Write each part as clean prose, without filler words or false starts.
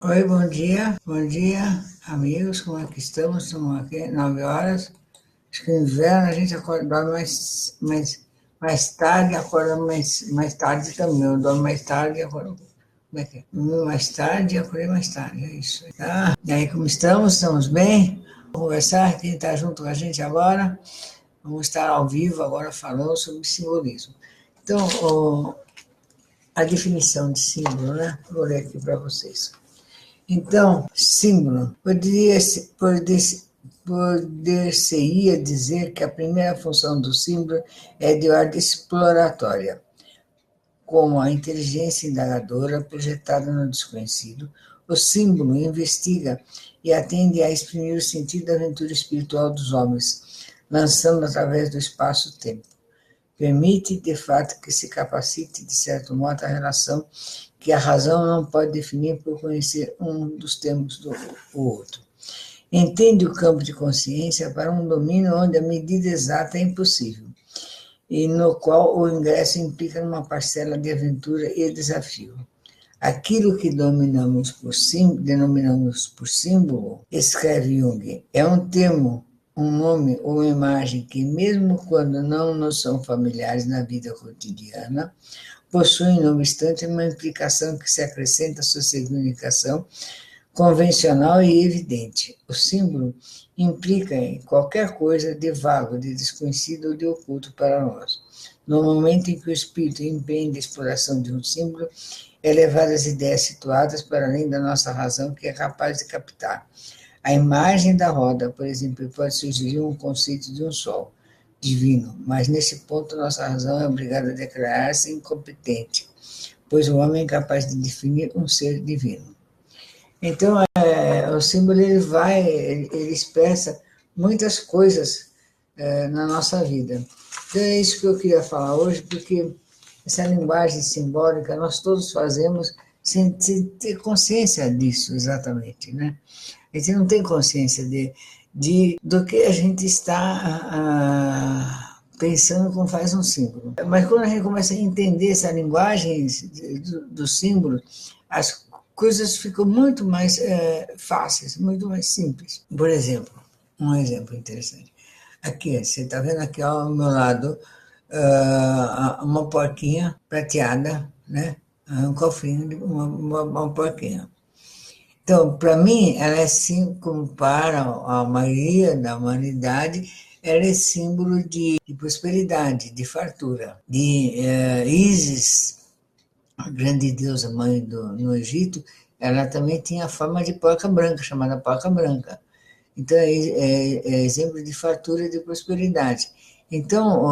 Oi, bom dia, amigos, como é que estamos? Estamos aqui, 9 horas. Acho que no inverno a gente acorda, dorme mais tarde, acorda mais tarde também. Eu dormo mais tarde e acordo. Como é que é? Dormi mais tarde e acordei mais tarde, é isso. Tá? E aí, como estamos? Estamos bem? Vamos conversar, quem está junto com a gente agora? Vamos estar ao vivo agora falando sobre simbolismo. Então, a definição de símbolo, né? Vou ler aqui para vocês. Então, símbolo poder-se-ia dizer que a primeira função do símbolo é de ordem exploratória, como a inteligência indagadora projetada no desconhecido. O símbolo investiga e atende a exprimir o sentido da aventura espiritual dos homens, lançando através do espaço-tempo. Permite, de fato, que se capacite, de certo modo, a relação que a razão não pode definir por conhecer um dos termos do outro. Entende o campo de consciência para um domínio onde a medida exata é impossível, e no qual o ingresso implica numa parcela de aventura e desafio. Aquilo que denominamos por símbolo, escreve Jung, é um termo, um nome ou imagem que, mesmo quando não nos são familiares na vida cotidiana, possuem, não obstante, uma implicação que se acrescenta à sua significação convencional e evidente. O símbolo implica em qualquer coisa de vago, de desconhecido ou de oculto para nós. No momento em que o espírito empreende a exploração de um símbolo, é levar as ideias situadas para além da nossa razão, que é capaz de captar. A imagem da roda, por exemplo, pode sugerir um conceito de um sol divino, mas nesse ponto nossa razão é obrigada a declarar-se incompetente, pois o homem é incapaz de definir um ser divino. Então, o símbolo ele expressa muitas coisas na nossa vida. Então, é isso que eu queria falar hoje, porque essa linguagem simbólica nós todos fazemos sem ter consciência disso exatamente, né? A gente não tem consciência do que a gente está pensando quando faz um símbolo. Mas quando a gente começa a entender essa linguagem do símbolo, as coisas ficam muito mais fáceis, muito mais simples. Por exemplo, um exemplo interessante. Aqui, você está vendo aqui ao meu lado uma porquinha prateada, né? Um cofrinho de uma porquinha. Então, para mim, ela é assim como para a maioria da humanidade, ela é símbolo de prosperidade, de fartura. Ísis, a grande deusa mãe no Egito, ela também tinha a forma de porca branca, chamada porca branca. Então, é exemplo de fartura e de prosperidade. Então,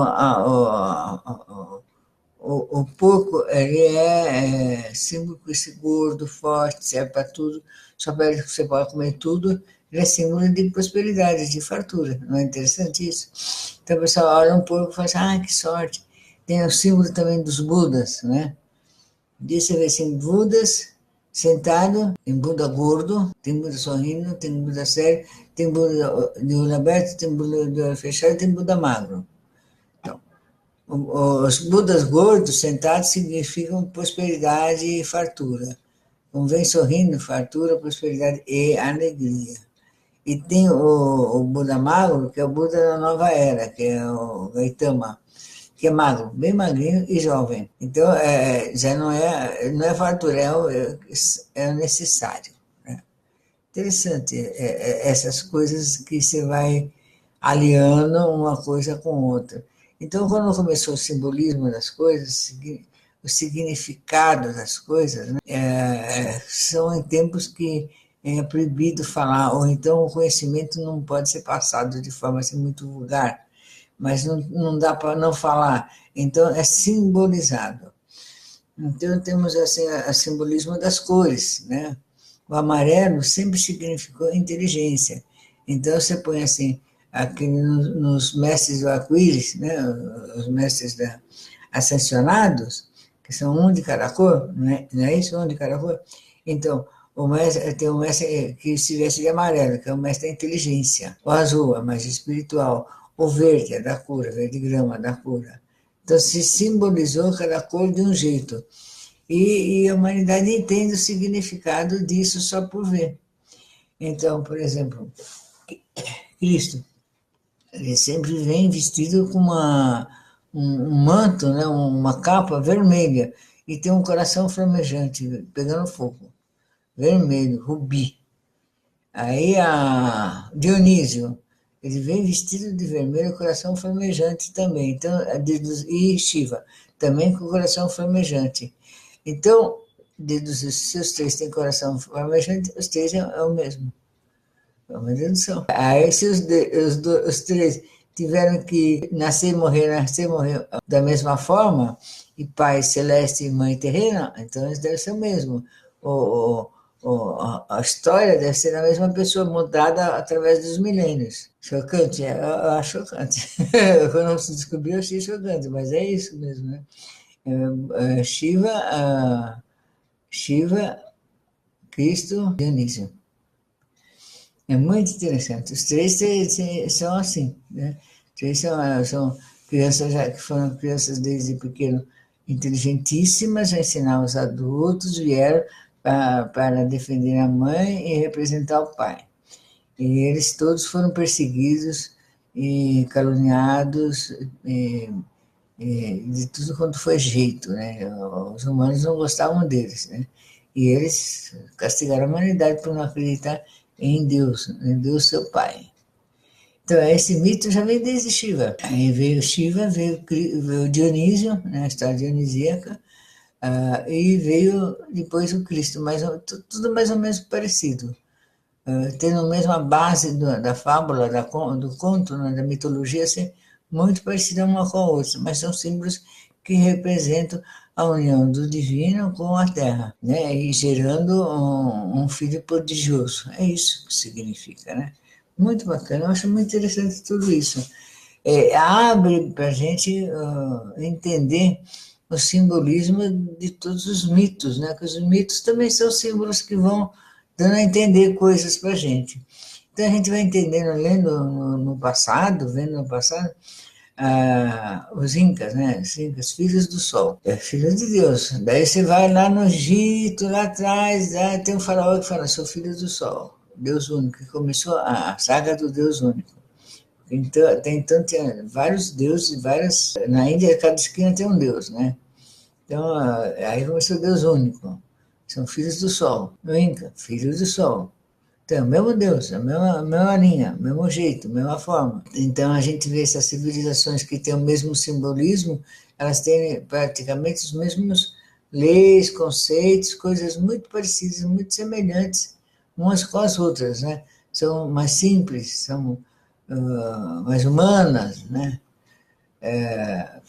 o porco, ele é símbolo de ser gordo, forte, serve para tudo, só para que você pode comer tudo, ele é símbolo de prosperidade, de fartura. Não é interessante isso? Então, o pessoal olha um porco e fala assim, que sorte. Tem o símbolo também dos Budas, né? Diz você vê assim, Budas sentado, tem Buda gordo, tem Buda sorrindo, tem Buda sério, tem Buda de olho aberto, tem Buda de olho fechado, tem Buda magro. Então, os Budas gordos sentados significam prosperidade e fartura. Como vem sorrindo, fartura, prosperidade e alegria. E tem o Buda magro, que é o Buda da nova era, que é o Gautama, que é magro, bem magrinho e jovem. Então, já não é fartura, é o necessário. Né? Interessante essas coisas que você vai aliando uma coisa com outra. Então, quando começou o simbolismo das coisas, o significado das coisas, né, são em tempos que é proibido falar, ou então o conhecimento não pode ser passado de forma assim, muito vulgar, mas não dá para não falar. Então, é simbolizado. Então, temos assim, o simbolismo das cores, né? O amarelo sempre significou inteligência. Então, você põe assim, aqui nos mestres do arco-íris, né? Os mestres ascensionados, que são um de cada cor, não é isso? Um de cada cor. Então, tem um mestre que se veste de amarelo, que é o mestre da inteligência. O azul é mais espiritual. O verde é da cura, verde grama da cura. Então, se simbolizou cada cor de um jeito. e a humanidade entende o significado disso só por ver. Então, por exemplo, Cristo, ele sempre vem vestido com um manto, né, uma capa vermelha, e tem um coração flamejante, pegando fogo, vermelho, rubi. Aí a Dionísio, ele vem vestido de vermelho, coração flamejante também. Então, e Shiva, também com coração flamejante. Então, se os três têm coração flamejante, os três é o mesmo. É uma dedução. Aí, se os três tiveram que nascer e morrer da mesma forma, e pai celeste e mãe terrena, então eles devem ser o mesmo. A história deve ser a mesma pessoa, mudada através dos milênios. Chocante? Eu acho chocante. Quando se descobriu, eu achei chocante, mas é isso mesmo, né? Shiva, Cristo, Dionísio. É muito interessante. Os três são assim, né? Três são crianças que foram crianças desde pequeno inteligentíssimas, já ensinavam os adultos, vieram para defender a mãe e representar o pai. E eles todos foram perseguidos e caluniados de tudo quanto foi jeito, né? Os humanos não gostavam deles, né? E eles castigaram a humanidade por não acreditar em Deus seu Pai. Então, esse mito já veio desde Shiva. Aí veio Shiva, veio Dionísio, né, a história dionisíaca, e veio depois o Cristo, mas tudo mais ou menos parecido. Tendo a mesma base da fábula, do conto, né, da mitologia, assim, muito parecida uma com a outra, mas são símbolos que representam a união do divino com a terra, né? E gerando um filho prodigioso. É isso que significa, né? Muito bacana, eu acho muito interessante tudo isso. Abre para a gente entender o simbolismo de todos os mitos, né? Que os mitos também são símbolos que vão dando a entender coisas para a gente. Então a gente vai entendendo, lendo no passado, vendo no passado, os incas, né? Os incas, filhos do sol, filhos de Deus. Daí você vai lá no Egito, lá atrás, tem um faraó que fala, sou filho do sol, Deus único, que começou a saga do Deus único. Então tem vários deuses, na Índia cada esquina tem um deus, né? Então aí começou o Deus único, são filhos do sol. No Inca, filhos do sol. Então, o mesmo Deus, a mesma linha, o mesmo jeito, a mesma forma. Então, a gente vê essas civilizações que têm o mesmo simbolismo, elas têm praticamente os mesmos leis, conceitos, coisas muito parecidas, muito semelhantes umas com as outras, né? São mais simples, são mais humanas, né?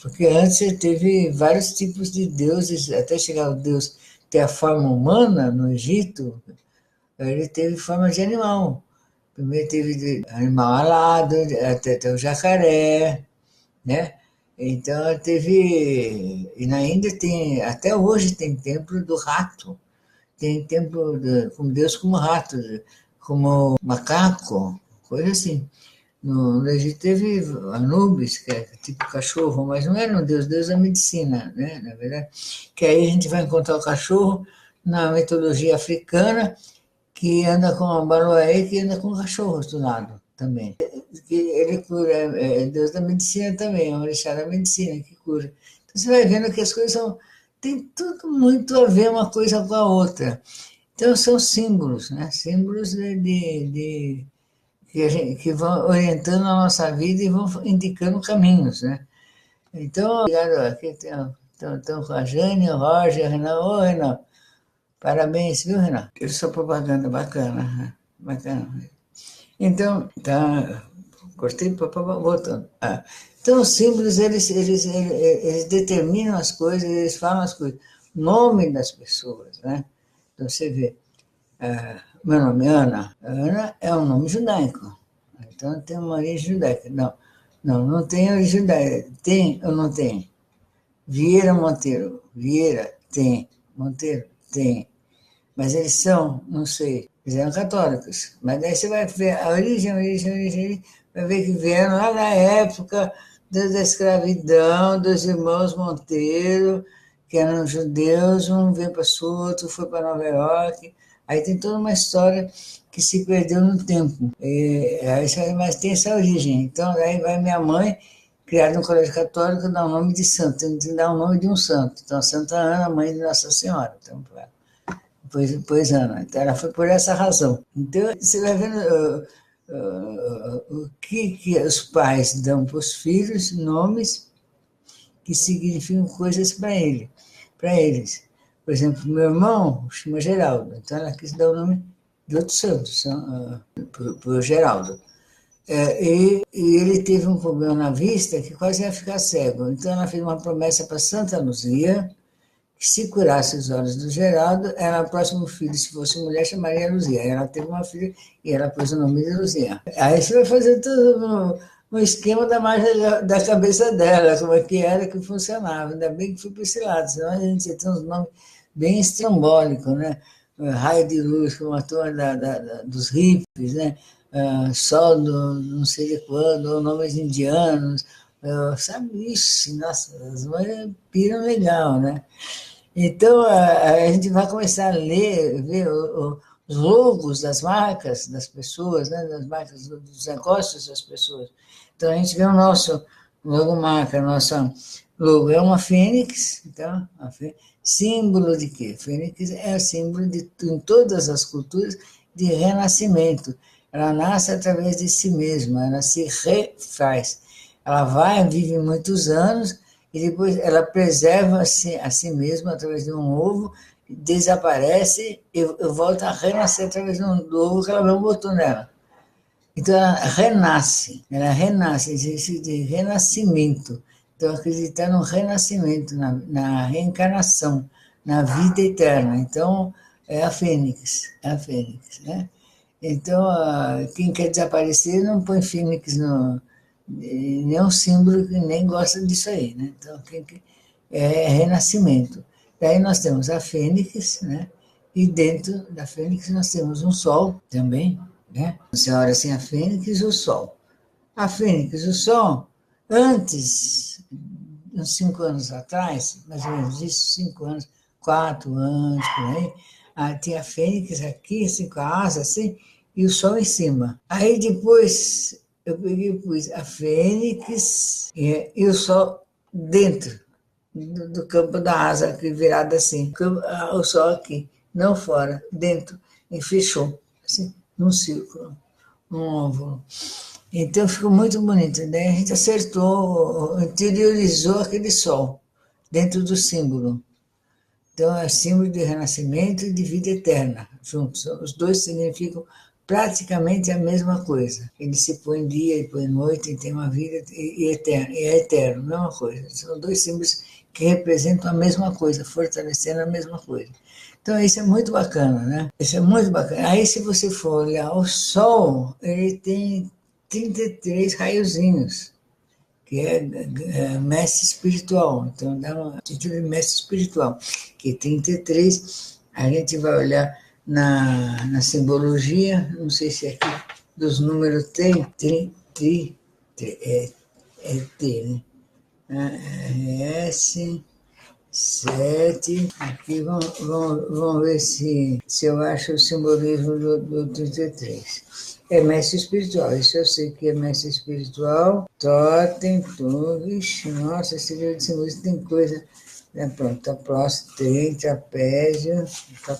Porque antes teve vários tipos de deuses, até chegar o Deus ter a forma humana no Egito, ele teve forma de animal. Primeiro teve de animal alado, até o jacaré, né? Então teve. E na Índia tem, até hoje tem templo do rato. Tem templo com Deus como rato, como macaco, coisa assim. No Egito teve Anubis, que é tipo cachorro, mas não era um Deus da medicina, né? Na verdade. Que aí a gente vai encontrar o cachorro na mitologia africana, que anda com a baloé que anda com cachorros do lado também. Que ele cura, é Deus da medicina também, é um orixá da medicina que cura. Então você vai vendo que as coisas tem tudo muito a ver uma coisa com a outra. Então são símbolos, né? Símbolos que vão orientando a nossa vida e vão indicando caminhos, né? Então, obrigado, aqui estão com a Jane, o Roger, o Renan. Ô, Renan, parabéns, viu, Renan? Eu sou propaganda bacana, né? Bacana. Então, tá, cortei, voltando. Então, os símbolos, eles determinam as coisas, eles falam as coisas. Nome das pessoas, né? Então, você vê, meu nome é Ana. Ana é um nome judaico. Então, tem uma origem judaica. Não tem origem judaica. Tem ou não tem? Vieira Monteiro. Vieira, tem. Monteiro, tem. Mas eles são, não sei, eles eram católicos. Mas daí você vai ver a origem, vai ver que vieram lá na época da escravidão, dos irmãos Monteiro, que eram judeus, um veio para Sul, outro foi para Nova York. Aí tem toda uma história que se perdeu no tempo. Mas tem essa origem. Então, aí vai minha mãe, criada no colégio católico, dá o nome de santo, tem que dar o nome de um santo. Então, Santa Ana, mãe de Nossa Senhora. Então, depois Ana. Então, ela foi por essa razão. Então, você vai vendo o que os pais dão para os filhos, nomes que significam coisas para eles. Por exemplo, meu irmão chama Geraldo, então ela quis dar o nome de outro santo, para o Geraldo. E ele teve um problema na vista que quase ia ficar cego. Então ela fez uma promessa para Santa Luzia, que se curasse os olhos do Geraldo, era o próximo filho, se fosse mulher, chamaria Luzia. Ela teve uma filha e ela pôs o nome de Luzia. Aí você vai fazer tudo no esquema da margem da cabeça dela, como é que era que funcionava. Ainda bem que foi para esse lado, senão a gente tem uns nomes bem estrambólicos, né? Raio de luz, como a turma dos hippies, né? Sol do não sei de quando, ou nomes indianos, sabe? Ixi, nossa, as mães piram legal, né? Então, a gente vai começar a ver os logos das marcas das pessoas, né? Das marcas dos negócios das pessoas. Então, a gente vê o nosso logomarca, nossa logo é uma fênix, então, símbolo de quê? Fênix é símbolo em todas as culturas, de renascimento. Ela nasce através de si mesma, ela se refaz. Ela vive muitos anos, e depois ela preserva-se a si mesma através de um ovo, desaparece e volta a renascer através do ovo que ela não botou nela. Então ela renasce, existe de renascimento. Então acreditar no renascimento, na reencarnação, na vida eterna. Então é a fênix, né? Então quem quer desaparecer não põe fênix nenhum símbolo que nem gosta disso aí, né? Então, é renascimento. Daí nós temos a fênix, né? E dentro da fênix nós temos um sol também, né? Você olha assim, a fênix e o sol. A fênix, o sol, antes, uns 5 anos atrás, mais ou menos isso, 5 anos, 4 anos, por aí, tinha a fênix aqui, assim, com a asa, assim, e o sol em cima. Aí depois eu peguei e pus a fênix e o sol dentro do campo da asa, aqui virado assim. O sol aqui, não fora, dentro, e fechou, assim, num círculo, num óvulo. Então ficou muito bonito. Daí a gente acertou, interiorizou aquele sol dentro do símbolo. Então é símbolo de renascimento e de vida eterna, juntos. Os dois significam praticamente a mesma coisa. Ele se põe dia e põe noite, e tem uma vida e é eterno, a mesma coisa. São dois símbolos que representam a mesma coisa, fortalecendo a mesma coisa. Então, isso é muito bacana, né? Isso é muito bacana. Aí, se você for olhar o Sol, ele tem 33 raiozinhos, que é mestre espiritual. Então, dá um título de mestre espiritual, que 33, a gente vai olhar na simbologia, não sei se aqui dos números tem, é T, né? S, 7, aqui vamos ver se eu acho o simbolismo do 33. É mestre espiritual, isso eu sei que é mestre espiritual, totem, vixe, nossa, esse livro de simbolismo tem coisa, né? Pronto, tá próximo, tem trapézio, tá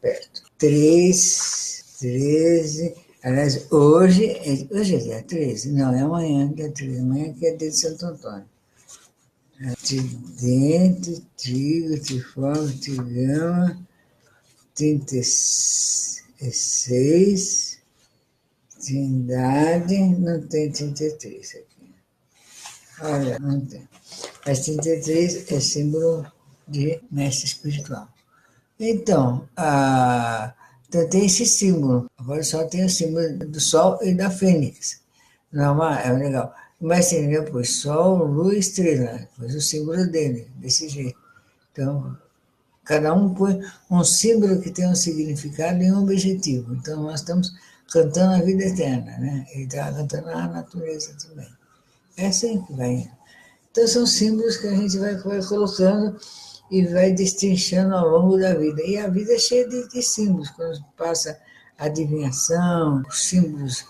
perto. 3, 13, aliás, hoje é dia 13, não, é amanhã, dia 13, amanhã que é dia de Santo Antônio. Tridente, trigo, triforme, trigama, 36, Trindade, não tem 33 aqui. Olha, não tem. Mas 33 é símbolo de mestre espiritual. Então, tem esse símbolo. Agora só tem o símbolo do Sol e da Fênix. Não, é legal. Mas assim, depois Sol, Lua e Estrela. Depois o símbolo dele, desse jeito. Então, cada um põe um símbolo que tem um significado e um objetivo. Então, nós estamos cantando a vida eterna, né? Ele está cantando a natureza também. É assim que vai indo. Então, são símbolos que a gente vai colocando e vai destrinchando ao longo da vida. E a vida é cheia de símbolos, quando passa a adivinhação, os símbolos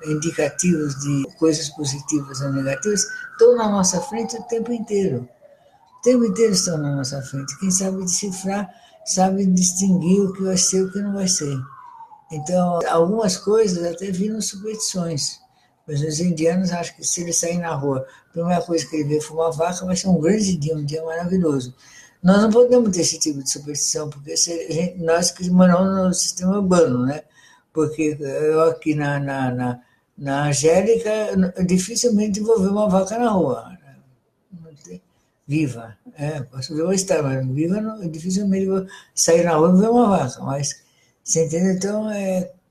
indicativos de coisas positivas ou negativas, estão na nossa frente o tempo inteiro. O tempo inteiro estão na nossa frente. Quem sabe decifrar, sabe distinguir o que vai ser e o que não vai ser. Então, algumas coisas até viram superstições. Mas os indianos acham que se ele sair na rua, a primeira coisa que ele vê for uma vaca, vai ser um grande dia, um dia maravilhoso. Nós não podemos ter esse tipo de superstição, porque nós que moramos no sistema urbano, né? Porque eu aqui na Angélica, dificilmente vou ver uma vaca na rua. Viva. Posso ver uma história, mas viva, não, dificilmente vou sair na rua e ver uma vaca. Mas, você entendeu? Então,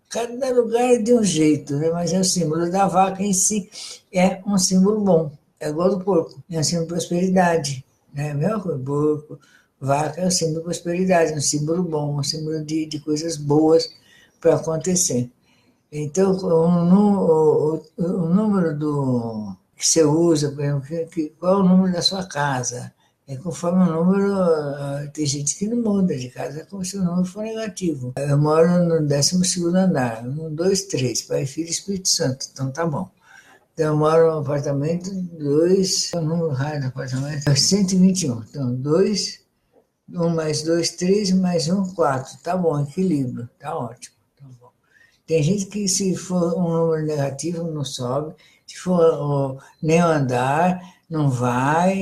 cada lugar é de um jeito, né? Mas é o símbolo da vaca em si, é um símbolo bom. É igual do porco, é um símbolo de prosperidade. Né? A mesma coisa, porco, vaca é um símbolo de prosperidade, um símbolo bom, um símbolo de coisas boas para acontecer. Então, o número que você usa, por exemplo, qual é o número da sua casa? É conforme o número, tem gente que não muda de casa como se o número for negativo. Eu moro no 12º andar, 1, 2, 3, Pai, Filho e Espírito Santo, então tá bom. Então eu moro no apartamento 2, o número raio do apartamento é 121, então 2, 1 mais 2, 3, mais 1, 4, tá bom, equilíbrio, tá ótimo. Tem gente que, se for um número negativo, não sobe, se for nem andar, não vai.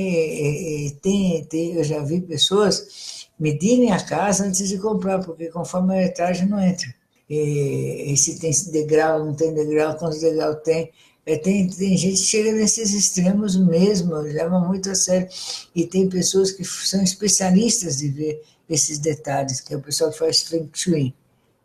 Eu já vi pessoas medirem a casa antes de comprar, porque conforme a metragem não entra. E se tem degrau, não tem degrau, quantos degrau tem. Tem gente que chega nesses extremos mesmo, leva muito a sério. E tem pessoas que são especialistas de ver esses detalhes, que é o pessoal que faz Feng Shui.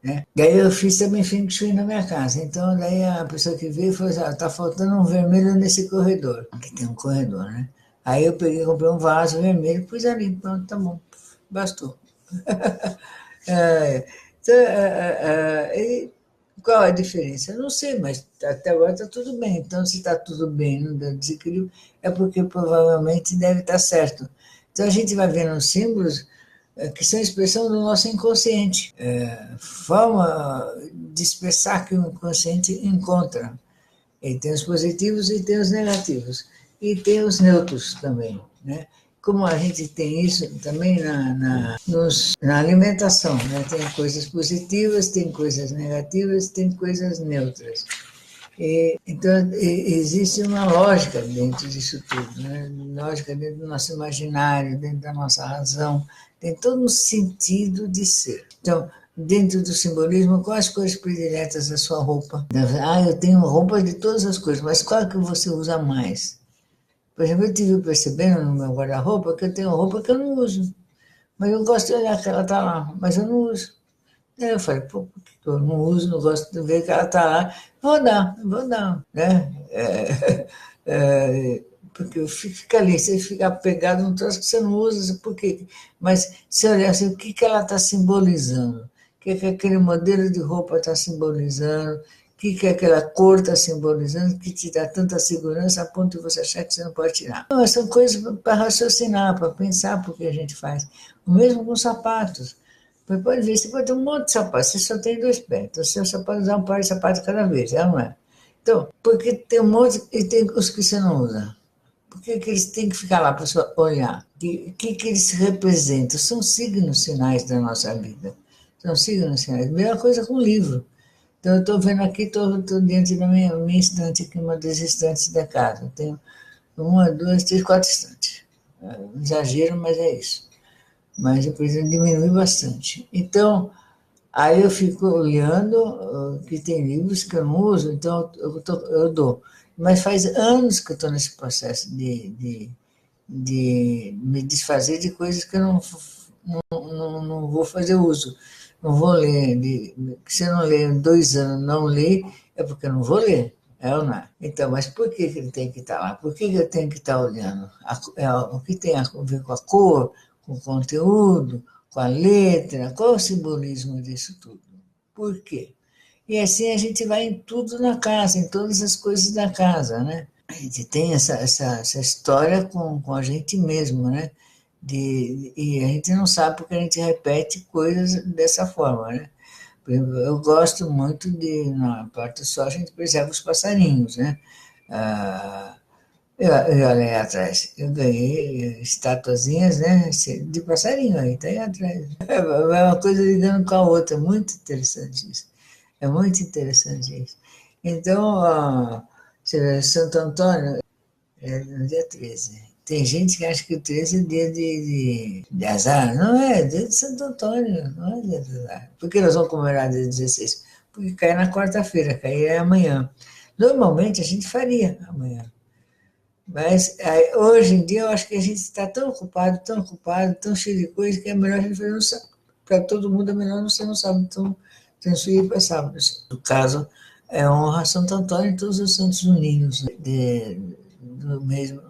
Né? Daí eu fiz também Feng Shui na minha casa. Então, daí a pessoa que veio falou assim, tá faltando um vermelho nesse corredor. Aqui tem um corredor, né? Aí eu peguei, comprei um vaso vermelho, pus ali, pronto, tá bom, bastou. Então, qual a diferença? Eu não sei, mas até agora está tudo bem. Então, se está tudo bem, não deu desequilíbrio, é porque provavelmente deve estar certo. Então, a gente vai vendo os símbolos que são expressão do nosso inconsciente, forma de expressar que o inconsciente encontra. E tem os positivos e tem os negativos. E tem os neutros também, né? Como a gente tem isso também na alimentação, né? Tem coisas positivas, tem coisas negativas, tem coisas neutras. Então, existe uma lógica dentro disso tudo, né? Lógica dentro do nosso imaginário, dentro da nossa razão, tem todo um sentido de ser. Então, dentro do simbolismo, quais as cores prediletas da sua roupa? Eu tenho roupa de todas as cores, mas qual que você usa mais? Por exemplo, eu tive percebendo no meu guarda-roupa que eu tenho roupa que eu não uso, mas eu gosto de olhar que ela está lá, mas eu não uso. Aí eu falei, pô, por que eu não uso, não gosto de ver que ela está lá, vou dar, né? Porque fica ali, você fica pegado num troço que você não usa, por quê? Mas se olhar assim, o que ela está simbolizando? O que aquele modelo de roupa está simbolizando? O que aquela cor está simbolizando, que te dá tanta segurança a ponto de você achar que você não pode tirar? Não, são coisas para raciocinar, para pensar por que a gente faz. O mesmo com sapatos. Mas pode ver, você pode ter um monte de sapato, você só tem 2 pés, então você só pode usar um par de sapatos cada vez, não é? Então, porque tem um monte e tem os que você não usa. Por que eles têm que ficar lá para você olhar? O que eles representam? São signos, sinais da nossa vida. São signos, sinais. Mesma coisa com o livro. Então, eu estou vendo aqui, estou dentro da minha estante, aqui, uma das estantes da casa. Eu tenho 1, 2, 3, 4 estantes. Exagero, mas é isso. Mas eu preciso diminuir bastante. Então, aí eu fico olhando que tem livros que eu não uso, então eu dou. Mas faz anos que eu estou nesse processo de me desfazer de coisas que eu não vou fazer uso. Não vou ler. Se eu não ler em 2 anos, não ler, é porque eu não vou ler. É ou não é? Então, mas por que ele tem que estar lá? Por que eu tenho que estar olhando? O que tem a ver com a cor, com o conteúdo, com a letra? Qual é o simbolismo disso tudo? Por quê? E assim a gente vai em tudo na casa, em todas as coisas da casa, né? A gente tem essa história com a gente mesmo, né? e a gente não sabe porque a gente repete coisas dessa forma, né? Por exemplo, eu gosto muito na parte do sol, a gente preserva os passarinhos, né? Ah, eu olhei atrás, eu ganhei estatuazinhas, né, de passarinho aí, tá aí atrás. É uma coisa ligando com a outra, muito interessante isso. É muito interessante isso. Então, você vê, Santo Antônio é no dia 13. Tem gente que acha que o 13 é dia de azar. Não é, é dia de Santo Antônio, não é dia de azar. Por que nós vamos comemorar dia 16? Porque cai na quarta-feira, cai amanhã. Normalmente a gente faria amanhã. Mas hoje em dia eu acho que a gente está tão ocupado, tão cheio de coisa, que é melhor a gente fazer no sábado. Para todo mundo é melhor não ser no sábado, então transferir para sábado. No caso, é honra a Santo Antônio e todos os santos unidos,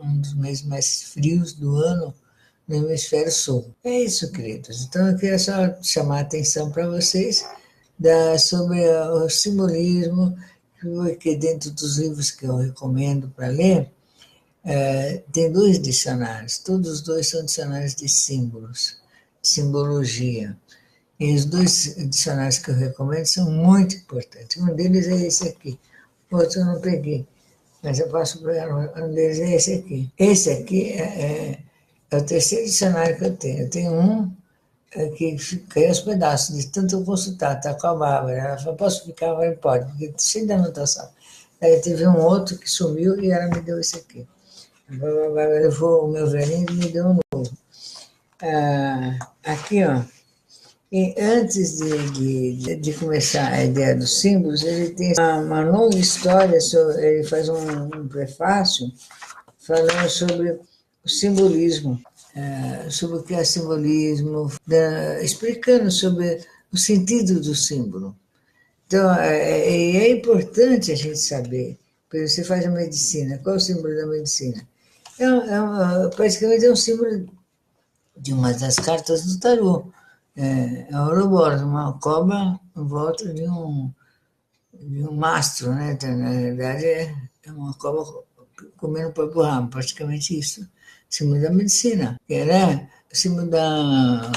um dos meses mais frios do ano no hemisfério sul. É isso, queridos. Então eu queria só chamar a atenção para vocês sobre o simbolismo, que dentro dos livros que eu recomendo para ler, tem dois dicionários, todos os dois são dicionários de símbolos, simbologia. E os dois dicionários que eu recomendo são muito importantes. Um deles é esse aqui, o outro eu não peguei, mas eu posso pegar. Um deles é esse aqui. Esse aqui é o terceiro dicionário que eu tenho. Eu tenho um que caiu aos pedaços, de tanto eu consultar, tá com a Bárbara. Ela falou, posso ficar? Eu falei, pode, porque cheio de anotação. Aí teve um outro que sumiu e ela me deu esse aqui. Levou o meu velhinho e me deu um novo. Aqui, ó. E antes de começar a ideia dos símbolos, ele tem uma longa história, ele faz um prefácio falando sobre o simbolismo, sobre o que é simbolismo, explicando sobre o sentido do símbolo. Então, é importante a gente saber. Por exemplo, você faz a medicina, qual é o símbolo da medicina? Praticamente é um símbolo de uma das cartas do tarô. É o Ouroboros, uma cobra em volta de um mastro, né? Então, na verdade, é uma cobra comendo o próprio ramo, praticamente isso. Símbolo da medicina, que era o símbolo da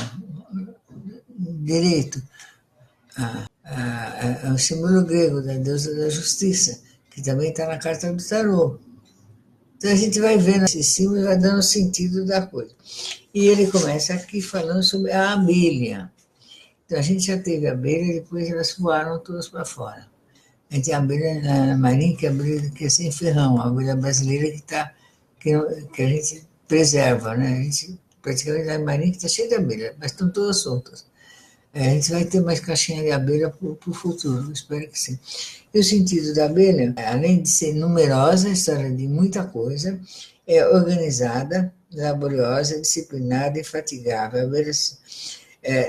direito, é o símbolo grego da deusa da justiça, que também está na carta do tarô. Então a gente vai vendo esse símbolo e vai dando sentido da coisa. E ele começa aqui falando sobre a abelha. Então a gente já teve a abelha e depois elas voaram todas para fora. A gente tem a abelha marinha, que é a abelha que é sem ferrão, a abelha brasileira que a gente preserva, né? A gente, praticamente a marinha que está cheia de abelha, mas estão todas soltas. A gente vai ter mais caixinha de abelha para o futuro, espero que sim. E o sentido da abelha, além de ser numerosa, a história de muita coisa, é organizada, laboriosa, disciplinada e infatigável. A abelha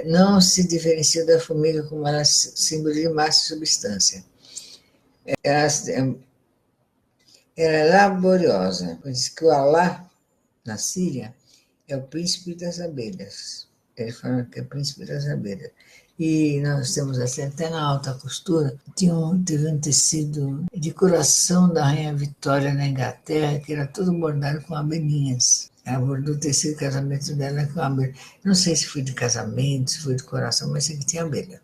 não se diferencia da formiga como ela simboliza massa e substância. Ela é laboriosa, diz que o Alá, na Síria, é o príncipe das abelhas. Ele fala que é o príncipe das abelhas. E nós temos assim, até na alta costura, teve um tecido de coração da Rainha Vitória na Inglaterra, que era todo bordado com abelhinhas. Ela bordou o tecido de casamento dela com abelha. Não sei se foi de casamento, se foi de coração, mas sei que tinha abelha.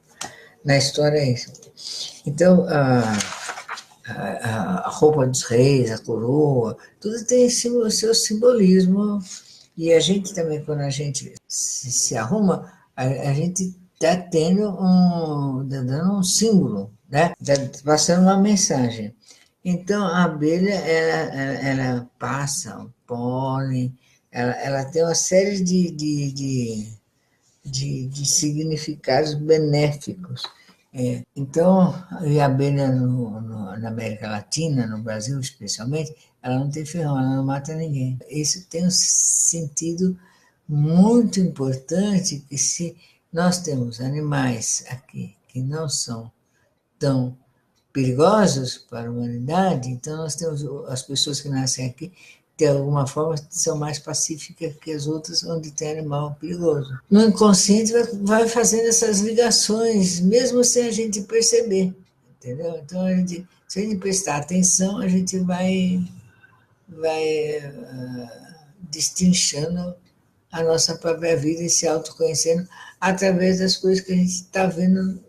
Na história é isso. Então, a roupa dos reis, a coroa, tudo tem o seu simbolismo. E a gente também, quando a gente se arruma, a gente está dando um símbolo, né? Está passando uma mensagem. Então, a abelha, ela passa o pólen, ela tem uma série de significados benéficos. Então, e a abelha na América Latina, no Brasil especialmente, ela não tem ferrão, ela não mata ninguém. Isso tem um sentido muito importante, que se nós temos animais aqui que não são tão perigosos para a humanidade, então nós temos as pessoas que nascem aqui, de alguma forma, são mais pacíficas que as outras, onde tem animal perigoso. No inconsciente vai fazendo essas ligações, mesmo sem a gente perceber, entendeu? Então, se a gente prestar atenção, a gente vai destrinchando a nossa própria vida e se autoconhecendo através das coisas que a gente está vendo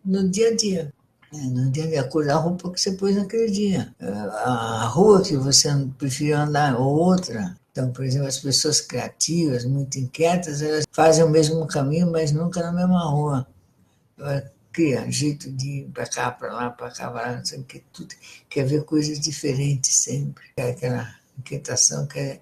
no dia a dia. No dia a dia, a cor da roupa que você pôs naquele dia. A rua que você preferiu andar ou outra. Então, por exemplo, as pessoas criativas, muito inquietas, elas fazem o mesmo caminho, mas nunca na mesma rua. Ela cria jeito de ir para cá, para lá, para cá, para lá, não sei o que, tudo. Quer ver coisas diferentes sempre. Aquela inquietação quer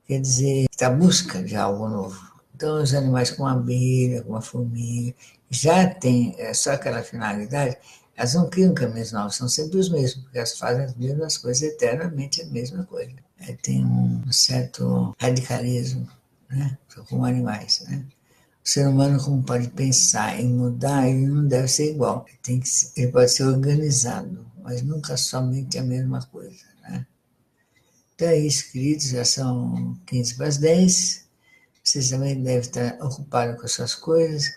dizer, está à busca de algo novo. Então, os animais como a abelha, como a formiga, já têm só aquela finalidade, elas não criam caminhos novos, são sempre os mesmos, porque elas fazem as mesmas coisas eternamente, a mesma coisa. Tem um certo radicalismo, né? Como animais, né? O ser humano, como pode pensar em mudar, ele não deve ser igual. Ele pode ser organizado, mas nunca somente a mesma coisa, né? Então é isso, queridos, já são 15 para as 10. Vocês também devem estar ocupados com as suas coisas.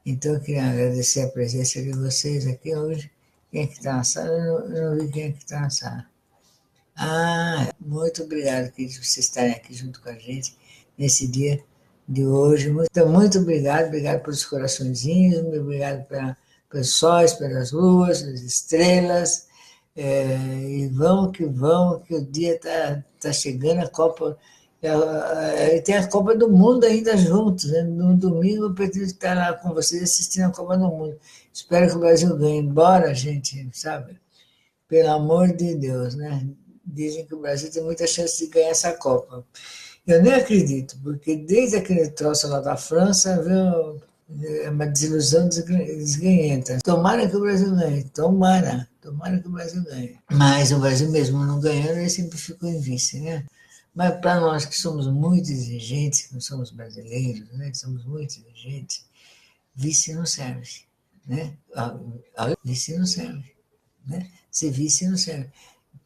Então eu queria agradecer a presença de vocês aqui hoje. Quem é que está na sala? Eu não vi quem é que está na sala. Muito obrigado, queridos, por vocês estarem aqui junto com a gente nesse dia de hoje. Muito obrigado pelos coraçõezinhos, muito obrigado pelos sóis, pelas luas, pelas estrelas. E vamos, que o dia tá chegando, a Copa. Tem a Copa do Mundo ainda juntos, né? No domingo eu pretendo estar lá com vocês assistindo a Copa do Mundo. Espero que o Brasil ganhe. Embora, gente, sabe? Pelo amor de Deus, né? Dizem que o Brasil tem muita chance de ganhar essa Copa. Eu nem acredito, porque desde aquele troço lá da França, viu, é uma desilusão desganhenta. Tomara que o Brasil ganhe, tomara que o Brasil ganhe. Mas o Brasil mesmo não ganhando, ele sempre ficou em vice, né? Mas para nós que somos muito exigentes, que não somos brasileiros, né, que somos muito exigentes, vice não serve, né? Vice não serve, né? Ser vice não serve.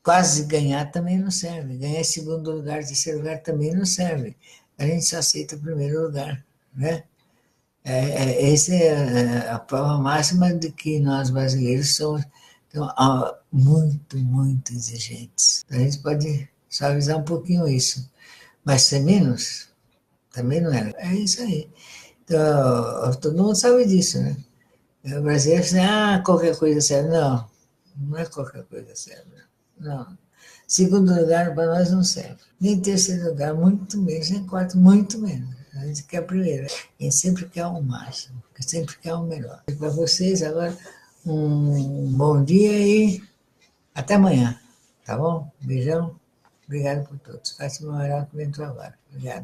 Quase ganhar também não serve. Ganhar em segundo lugar, terceiro lugar também não serve. A gente só aceita o primeiro lugar, né? Essa é a prova máxima de que nós brasileiros somos muito, muito exigentes. A gente pode suavizar um pouquinho isso, mas ser menos também não é. É isso aí. Então, todo mundo sabe disso, né? O brasileiro fala, qualquer coisa serve. Não, não é qualquer coisa serve. Não. Segundo lugar, para nós não serve. Nem terceiro lugar, muito menos. Nem quarto, muito menos. A gente quer primeiro. A gente sempre quer o máximo, sempre quer o melhor. E para vocês, agora, um bom dia e até amanhã. Tá bom? Beijão. Obrigado por todos. Faça uma melhor que entrou agora. Obrigado.